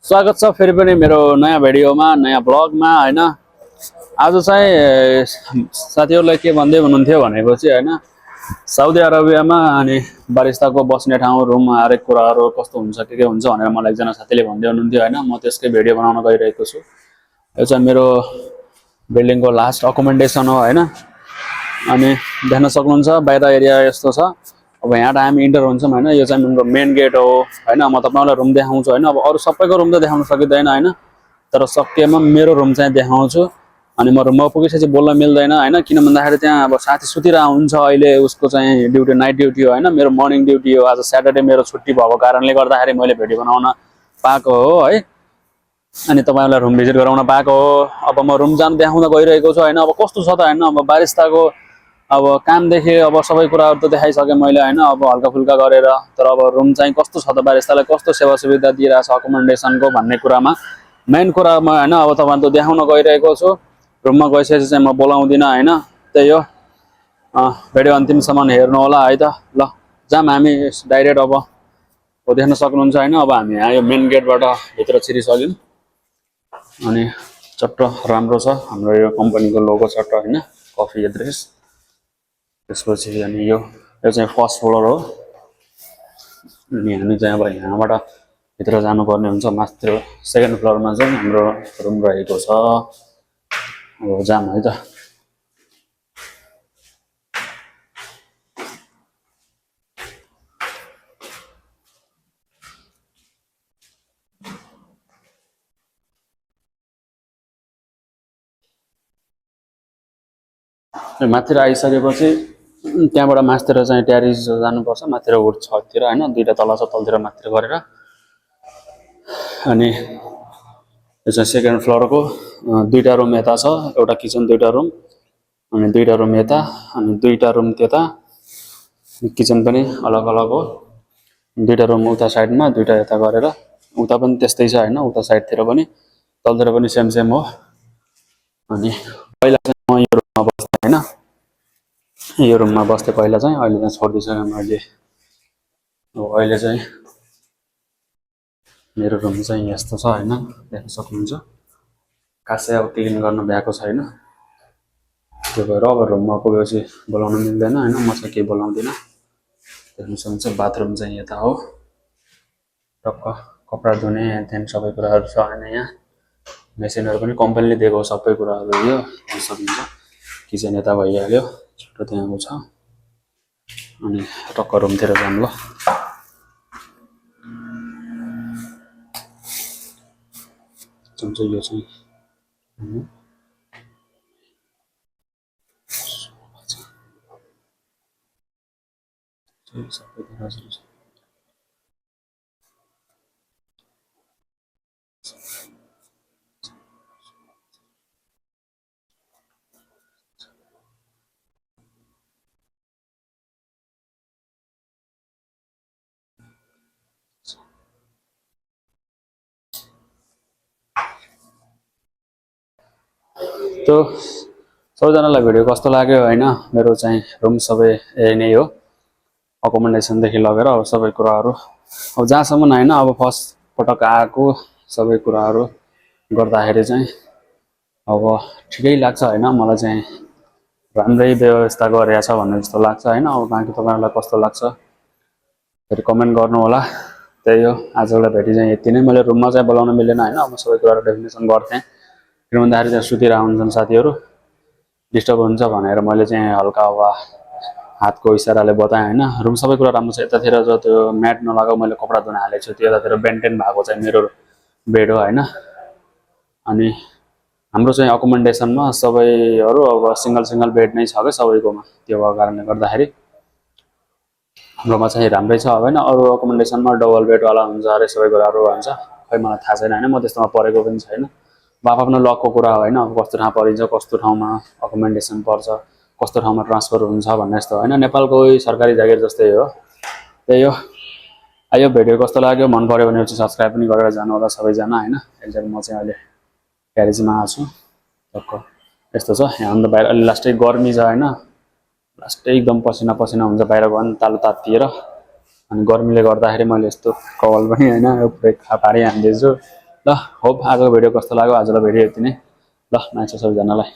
स्वागत छ फेरि पनि मेरो नयाँ भिडियोमा नयाँ ब्लगमा हैन। आज चाहिँ साथीहरुलाई के भन्दै हुनुहुन्थ्यो भनेपछि हैन साउदी अरेबियामा अनि बारिस्ताको बस्ने ठाउँ रुम हरेक कुराहरु कस्तो हुन्छ के हुन्छ भनेर मलाई एकजना साथीले भन्दै हुनुहुन्थ्यो हैन। म त्यसकै भिडियो बनाउन गइरहेको छु। यो चाहिँ मेरो बिल्डिङको लास्ट अकोमोडेसन हो हैन। अनि देख्न सक्नुहुन्छ बाहिर एरिया यस्तो छ। अब यहाँ हामी इन्टर हुन्छौं हैन। यो चाहिँ हाम्रो मेन गेट हो हैन। म तपाईलाई रुम देखाउँछु हैन। अब अरु सबैको रुम त देखाउन सकिदैन हैन, तर सकेमा मेरो रुम चाहिँ देखाउँछु। अनि म रुममा पुगिसकेपछि बोल्न मिल्दैन हैन, किन भन्दाखेरि त्यहाँ अब साथी सुतिरहेको हुन्छ। अहिले उसको चाहिँ ड्युटी नाइट ड्युटी हो हैन, मेरो मर्निङ ड्युटी हो। आज स्याटरडे मेरो छुट्टी भएको कारणले गर्दाखेरि मैले भिडियो बनाउन पाएको हो है। अनि तपाईहरुलाई रुम भिजिट गराउन पाएको हो। अब म रुम जान देखाउन गइरहेको छु हैन। अब कस्तो छ त हैन, अब बारिस्ताको अब काम देखे, अब सबै कुराहरु त देखाइसके मैले हैन। अब हल्का फुल्का गरेर, तर अब रुम चाहिँ कस्तो छ त, बारिस्तालाई कस्तो सेवा सुविधा दिइराछ अकोमोडेसनको भन्ने कुरामा मेन कुरामा हैन। अब तपाईहरुलाई त देखाउन गइरहेको छु। रुममा गइसकेपछि चाहिँ म बोलाउँदिन हैन। त्यही हो, भिडियो अन्तिमसम्म हेर्नु होला है त। ल जाम हामी डाइरेक्ट। अब देख्न सक्नुहुन्छ हैन। अब हामी आयो मेन गेटबाट भित्र छिरिसक्यौं। अनि चट्ट राम्रो छ हाम्रो यो कम्पनीको लोगो चट्ट हैन, कफी एड्रेस। त्यसपछि अनि यो चाहिँ फर्स्ट फ्लोर हो। अनि हामी चाहिँ अब यहाँबाट भित्र जानुपर्ने हुन्छ। माथिल्लो सेकेन्ड फ्लोरमा चाहिँ हाम्रो रुम रहेको छ। अब जाम है त। माथिर आइसकेपछि त्यहाँबाट मास्तिर चाहिँ ट्यारिस जानुपर्छ। माथिर उठ छतिर हैन, दुईटा तला छ, तलतिर माथिर गरेर। अनि यो चाहिँ सेकेन्ड फ्लोरको दुईटा रुम यता छ, एउटा किचन दुईटा रुम, अनि दुईटा रुम यता, अनि दुईटा रुम त्यता। किचन पनि अलग अलग हो। दुईटा रुम उता साइडमा, दुईटा यता गरेर। उता पनि त्यस्तै छ हैन, उता साइडतिर पनि, तलतिर पनि सेम सेम हो। अनि पहिला चाहिँ म यो रुममा बस्थे हैन। यो रुममा बस्थे पहिला चाहिँ, अहिले चाहिँ छोड्दिसके मैले। अब अहिले चाहिँ मेरो रुम चाहिँ यस्तो छ हैन, देख्न सक्नुहुन्छ। खासै अब क्लिन गर्न भ्याएको छैन। त्यो भएर अब रुममा पुगेपछि बोलाउन मिल्दैन हैन, म चाहिँ के बोलाउँदिन। देख्न सक्नुहुन्छ बाथरुम चाहिँ यता हो। टक्क कपडा धुने त्यहाँ सबै कुराहरु छ हैन। यहाँ मेसिनहरु पनि कम्पनीले दिएको सबै कुराहरु यो देख्न सक्नुहुन्छ। किचन यता भइहाल्यो, छोटो त्यहाँको छ। अनि टक्क रुमतिर जानु ल। जुन चाहिँ यो चाहिँ सबै कुराहरु छ। त्यो सबैजनालाई भिडियो कस्तो लाग्यो हैन। मेरो चाहिँ रुम सबै यही नै हो, अकोमोडेसन देखि लगेर अब सबै कुराहरु। अब जहाँसम्म हैन, अब फर्स्ट पटक आएको सबै कुराहरु गर्दाखेरि चाहिँ अब ठिकै लाग्छ हैन। मलाई चाहिँ राम्रै व्यवस्था गरेछ भन्ने जस्तो लाग्छ हैन। अब बाँकी तपाईहरुलाई कस्तो लाग्छ फेरि कमेन्ट गर्नु होला। त्यही हो, आजको भेटी चाहिँ यति नै। मैले रुममा चाहिँ बोलाउन मिलेन हैन। म सबै कुराहरु डेफिनेसन गर्थे, किन भन्दाखेरि त्यहाँ सुतिरहेको हुन्छन् साथीहरु, डिस्टर्ब हुन्छ भनेर मैले चाहिँ हल्का अब हातको इशाराले बताएँ हैन। रुम सबै कुरा राम्रो छ। यतातिर जो त्यो म्याट नलागो मैले कपडा धुन हालेको छु, त्यो यतातिर बेन्टेन भएको चाहिँ मेरो बेड हो हैन। अनि हाम्रो चाहिँ अकोमोडेसनमा सबैहरु अब सिंगल सिंगल बेड नै छ के सबैकोमा। त्यो भएको कारणले गर्दाखेरि हाम्रोमा चाहिँ राम्रै छ हैन। अरु अकोमोडेसनमा डबल बेड वाला हुन्छ अरे सबै कुराहरु भन्छ, खै मलाई थाहा छैन हैन। म त्यस्तोमा परेको पनि छैन। आफ्नो लकको कुरा हो हैन। अब कस्तो ठाउँ परिन्छ, कस्तो ठाउँमा अकोमोडेसन पर्छ, कस्तो ठाउँमा ट्रान्सफर हुन्छ भन्ने जस्तो हैन। नेपालको सरकारी जागिर जस्तै हो। त्यही हो। आयो भिडियो कस्तो लाग्यो, मन पर्यो भने चाहिँ सब्स्क्राइब पनि गरेर जानु होला सबैजना हैन। एकजना म चाहिँ अहिले ग्यारेजमा आछु। टक्क यस्तो छ। यहाँ अन्त बाहिर अलि लास्टै गर्मी छ हैन। लास्टै एकदम पसिना पसिना हुन्छ बाहिर गयो भने तालु तातिएर। अनि गर्मीले गर्दाखेरि मैले यस्तो कपाल पनि हैन पुरै पारी हान्दैछु। ल होप आजको भिडियो कस्तो लाग्यो आजको भिडियो यति नै ल मान्छे सबैजनालाई